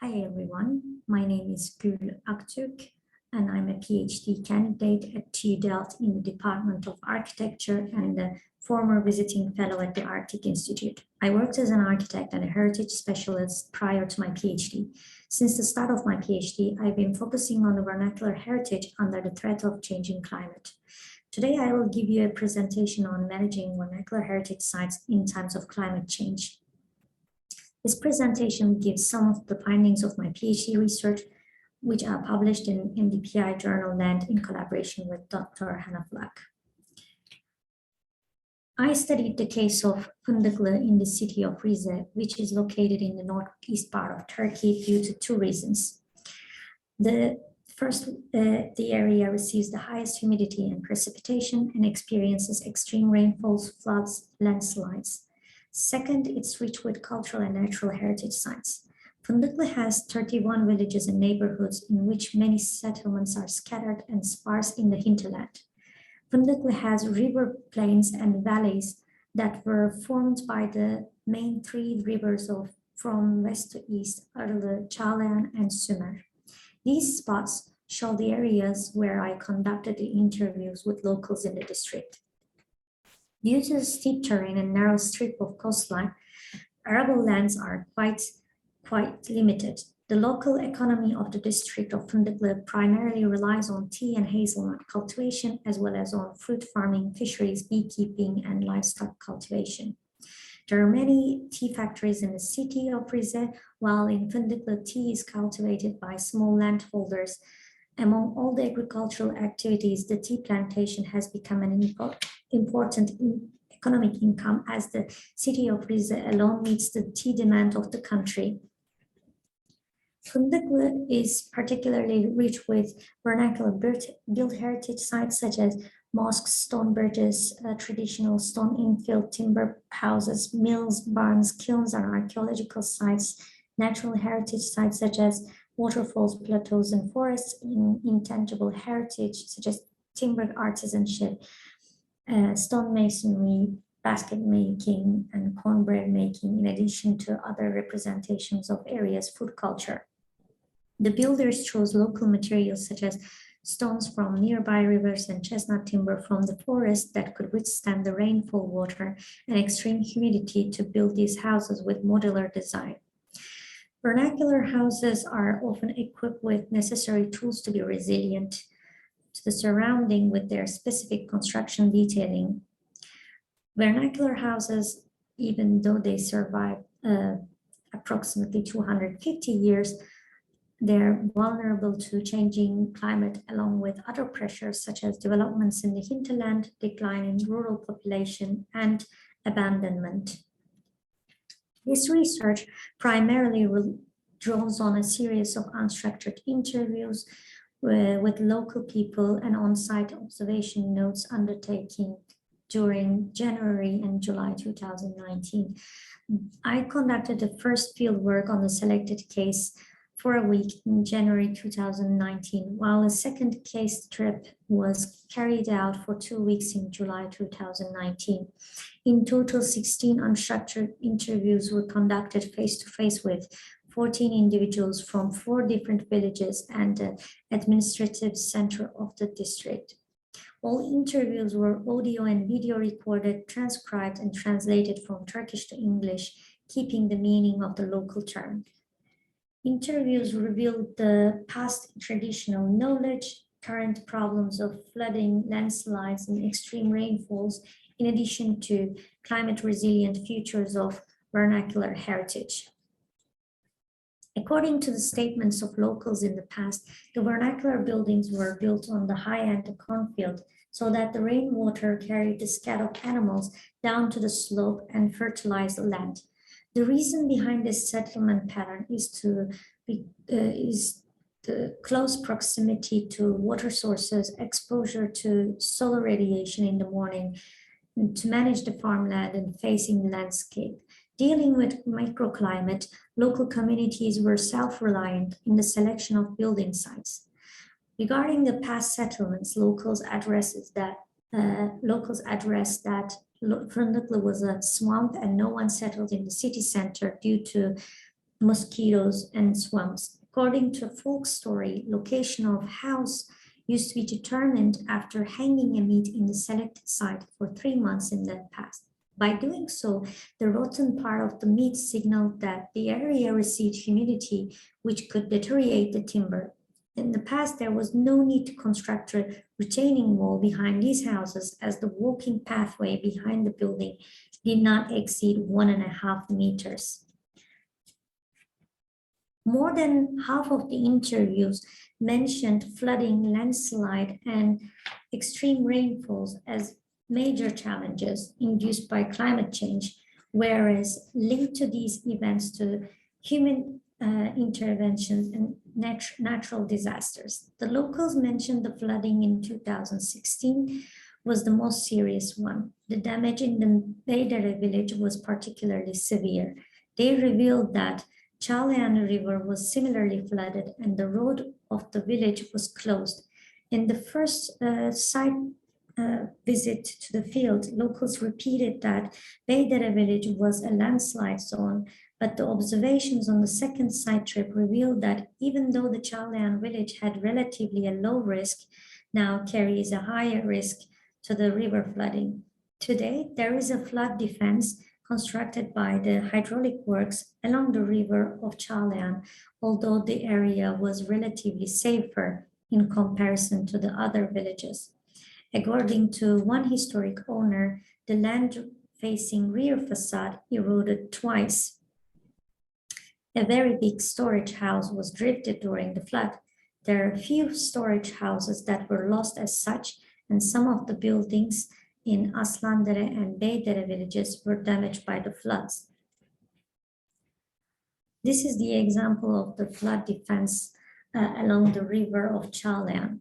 Hi everyone, my name is Gül Aktürk and I'm a PhD candidate at TU Delft in the Department of Architecture and a former visiting fellow at the Arctic Institute. I worked as an architect and a heritage specialist prior to my PhD. Since the start of my PhD, I've been focusing on the vernacular heritage under the threat of changing climate. Today, I will give you a presentation on managing vernacular heritage sites in times of climate change. This presentation gives some of the findings of my PhD research, which are published in MDPI journal Land in collaboration with Dr. Hannah Flack. I studied the case of Fındıklı in the city of Rize, which is located in the northeast part of Turkey due to two reasons. First, the area receives the highest humidity and precipitation and experiences extreme rainfalls, floods, landslides. Second, it's rich with cultural and natural heritage sites. Fındıklı has 31 villages and neighborhoods in which many settlements are scattered and sparse in the hinterland. Fındıklı has river plains and valleys that were formed by the main three rivers from west to east, Arılı, Çağlayan, and Sümer. These spots show the areas where I conducted the interviews with locals in the district. Due to the steep terrain and narrow strip of coastline, arable lands are quite limited. The local economy of the district of Fındıklı primarily relies on tea and hazelnut cultivation, as well as on fruit farming, fisheries, beekeeping, and livestock cultivation. There are many tea factories in the city of Rize, while in Fındıklı tea is cultivated by small landholders. Among all the agricultural activities, the tea plantation has become an important economic income, as the city of Rize alone meets the tea demand of the country. Fındıklı is particularly rich with vernacular built heritage sites such as mosques, stone bridges, traditional stone infill timber houses, mills, barns, kilns, and archaeological sites, natural heritage sites such as waterfalls, plateaus, and forests, intangible heritage such as timber artisanship, stone masonry, basket making, and cornbread making, in addition to other representations of areas' food culture. The builders chose local materials such as stones from nearby rivers and chestnut timber from the forest that could withstand the rainfall water and extreme humidity to build these houses with modular design. Vernacular houses are often equipped with necessary tools to be resilient to the surrounding with their specific construction detailing. Vernacular houses, even though they survive approximately 250 years, they're vulnerable to changing climate along with other pressures such as developments in the hinterland, decline in rural population, and abandonment. This research primarily draws on a series of unstructured interviews with local people and on-site observation notes undertaken during January and July 2019. I conducted the first field work on the selected case for a week in January 2019, while a second case trip was carried out for 2 weeks in July 2019. In total, 16 unstructured interviews were conducted face-to-face with 14 individuals from 4 different villages and the administrative center of the district. All interviews were audio and video recorded, transcribed, and translated from Turkish to English, keeping the meaning of the local term. Interviews revealed the past traditional knowledge, current problems of flooding, landslides, and extreme rainfalls, in addition to climate-resilient features of vernacular heritage. According to the statements of locals in the past, the vernacular buildings were built on the high end of cornfield so that the rainwater carried the scat of animals down to the slope and fertilized the land. The reason behind this settlement pattern is the close proximity to water sources, exposure to solar radiation in the morning, and to manage the farmland and facing the landscape. Dealing with microclimate, local communities were self-reliant in the selection of building sites. Regarding the past settlements, locals addressed that Fındıklı was a swamp and no one settled in the city center due to mosquitoes, and swamps. According to a folk story, location of house used to be determined after hanging a meat in the selected site for 3 months in the past. By doing so, the rotten part of the meat signaled that the area received humidity, which could deteriorate the timber. In the past, there was no need to construct a retaining wall behind these houses, as the walking pathway behind the building did not exceed 1.5 meters. More than half of the interviews mentioned flooding, landslide, and extreme rainfalls as major challenges induced by climate change, whereas linked to these events to human interventions and natural disasters. The locals mentioned the flooding in 2016 was the most serious one. The damage in the Beydere village was particularly severe. They revealed that Çağlayan River was similarly flooded and the road of the village was closed. In the first site visit to the field, locals repeated that Beydere village was a landslide zone, but the observations on the second site trip revealed that even though the Çağlayan village had relatively a low risk, now carries a higher risk to the river flooding. Today, there is a flood defense constructed by the hydraulic works along the river of Çağlayan, although the area was relatively safer in comparison to the other villages. According to one historic owner, the land facing rear facade eroded twice. A very big storage house was drifted during the flood. There are few storage houses that were lost as such, and some of the buildings in Aslandere and Beydere villages were damaged by the floods. This is the example of the flood defense along the river of Çağlayan.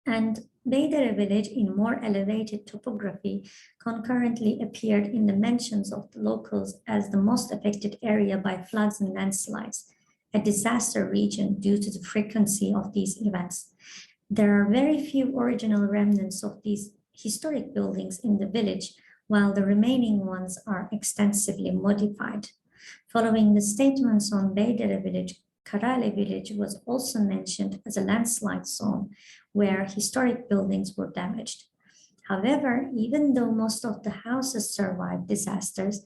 And Beydere village, in more elevated topography, concurrently appeared in the mentions of the locals as the most affected area by floods and landslides, a disaster region due to the frequency of these events. There are very few original remnants of these historic buildings in the village, while the remaining ones are extensively modified. Following the statements on Beydere village, Karale village was also mentioned as a landslide zone where historic buildings were damaged. However, even though most of the houses survived disasters,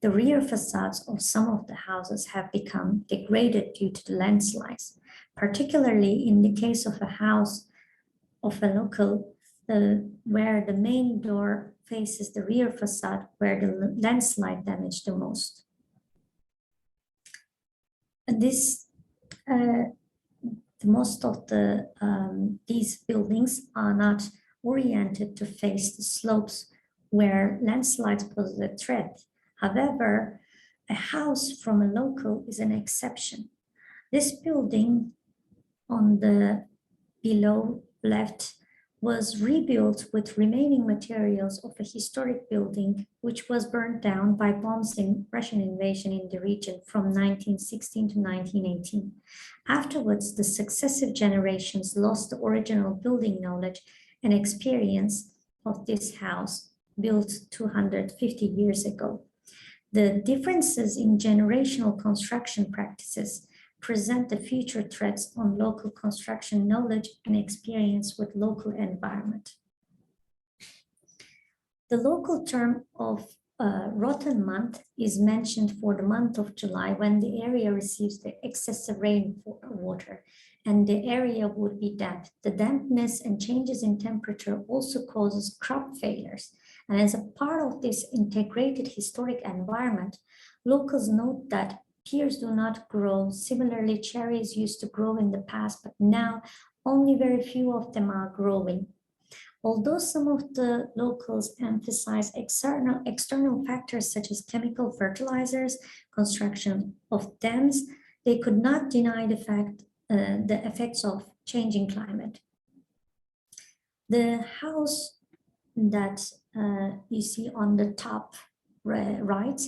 the rear facades of some of the houses have become degraded due to the landslides, particularly in the case of a house of a local where the main door faces the rear facade, where the landslide damaged the most. Most of these buildings are not oriented to face the slopes where landslides pose a threat. However, a house from a local is an exception. This building on the below left was rebuilt with remaining materials of a historic building which was burned down by bombs in Russian invasion in the region from 1916 to 1918. Afterwards, the successive generations lost the original building knowledge and experience of this house built 250 years ago. The differences in generational construction practices present the future threats on local construction knowledge and experience with local environment. The local term of rotten month is mentioned for the month of July when the area receives the excessive rainwater and the area would be damp. The dampness and changes in temperature also causes crop failures. And as a part of this integrated historic environment, locals note that pears do not grow. Similarly, cherries used to grow in the past, but now only very few of them are growing. Although some of the locals emphasize external factors such as chemical fertilizers, construction of dams, they could not deny the effects of changing climate. The house that you see on the top right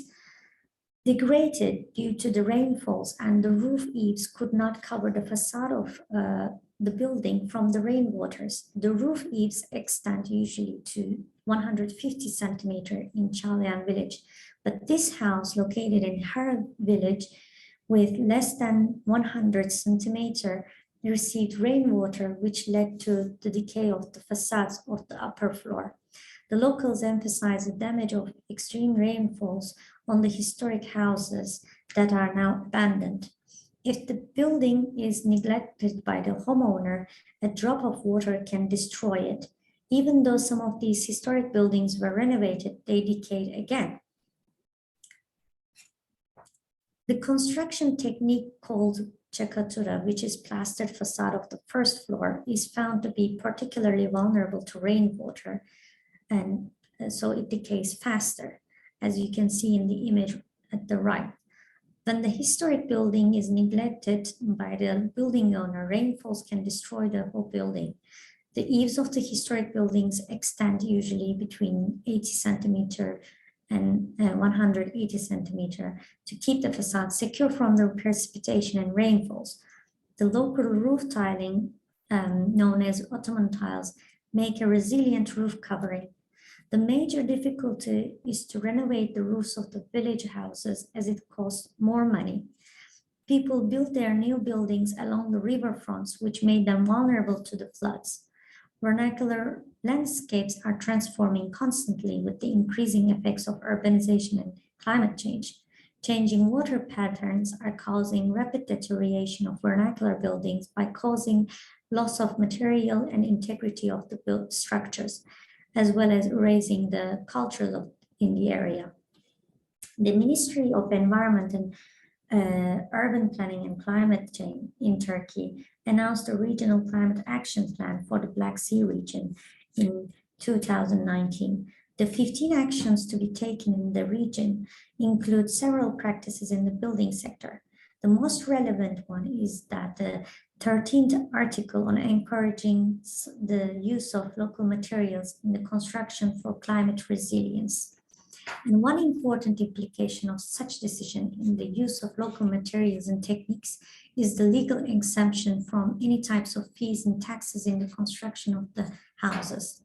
degraded due to the rainfalls, and the roof eaves could not cover the facade of the building from the rainwaters. The roof eaves extend usually to 150 centimeters in Çağlayan village, but this house located in Her village with less than 100 centimeter received rainwater, which led to the decay of the facades of the upper floor. The locals emphasize the damage of extreme rainfalls on the historic houses that are now abandoned. If the building is neglected by the homeowner, a drop of water can destroy it. Even though some of these historic buildings were renovated, they decayed again. The construction technique called Cakatura, which is plastered facade of the first floor, is found to be particularly vulnerable to rainwater, and so it decays faster, as you can see in the image at the right. When the historic building is neglected by the building owner, rainfalls can destroy the whole building. The eaves of the historic buildings extend usually between 80 centimeter and 180 centimeter to keep the facade secure from the precipitation and rainfalls. The local roof tiling, known as Ottoman tiles, make a resilient roof covering. The major difficulty is to renovate the roofs of the village houses, as it costs more money. People built their new buildings along the riverfronts, which made them vulnerable to the floods. Vernacular landscapes are transforming constantly with the increasing effects of urbanization and climate change. Changing water patterns are causing rapid deterioration of vernacular buildings by causing loss of material and integrity of the built structures, as well as erasing the culture in the area. The Ministry of Environment and Urban Planning and Climate Change in Turkey announced a regional climate action plan for the Black Sea region in 2019. The 15 actions to be taken in the region include several practices in the building sector. The most relevant one is that the 13th article on encouraging the use of local materials in the construction for climate resilience. And one important implication of such decision in the use of local materials and techniques is the legal exemption from any types of fees and taxes in the construction of the houses.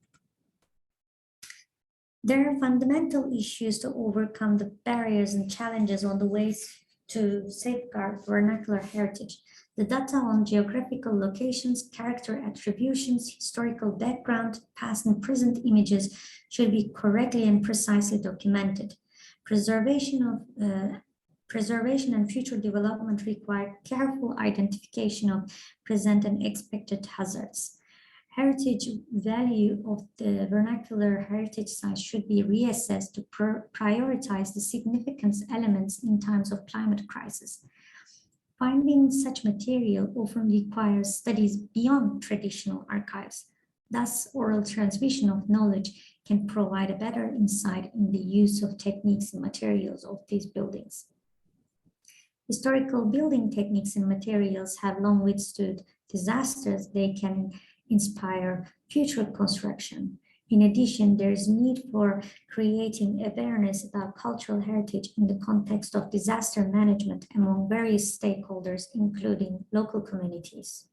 There are fundamental issues to overcome the barriers and challenges on the ways to safeguard vernacular heritage. The data on geographical locations, character attributions, historical background, past and present images should be correctly and precisely documented. Preservation and future development require careful identification of present and expected hazards. Heritage value of the vernacular heritage sites should be reassessed to prioritize the significance elements in times of climate crisis. Finding such material often requires studies beyond traditional archives. Thus, oral transmission of knowledge can provide a better insight in the use of techniques and materials of these buildings. Historical building techniques and materials have long withstood disasters. They can inspire future construction. In addition, there is need for creating awareness about cultural heritage in the context of disaster management among various stakeholders, including local communities.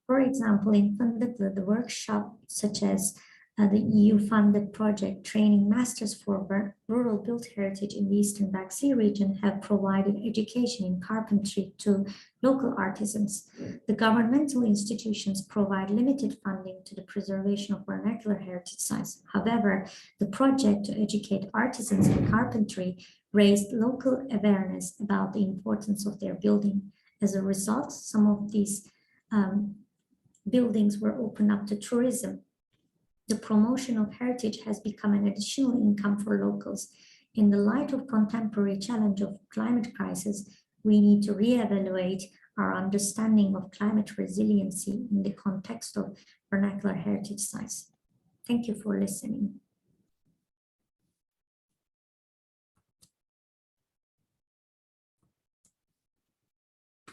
For example, in Fındıklı, the workshop such as the EU-funded project Training Masters for Rural Built Heritage in the Eastern Black Sea region have provided education in carpentry to local artisans. The governmental institutions provide limited funding to the preservation of vernacular heritage sites. However, the project to educate artisans in carpentry raised local awareness about the importance of their building. As a result, some of these buildings were opened up to tourism. The promotion of heritage has become an additional income for locals. In the light of contemporary challenge of climate crisis, we need to reevaluate our understanding of climate resiliency in the context of vernacular heritage sites. Thank you for listening.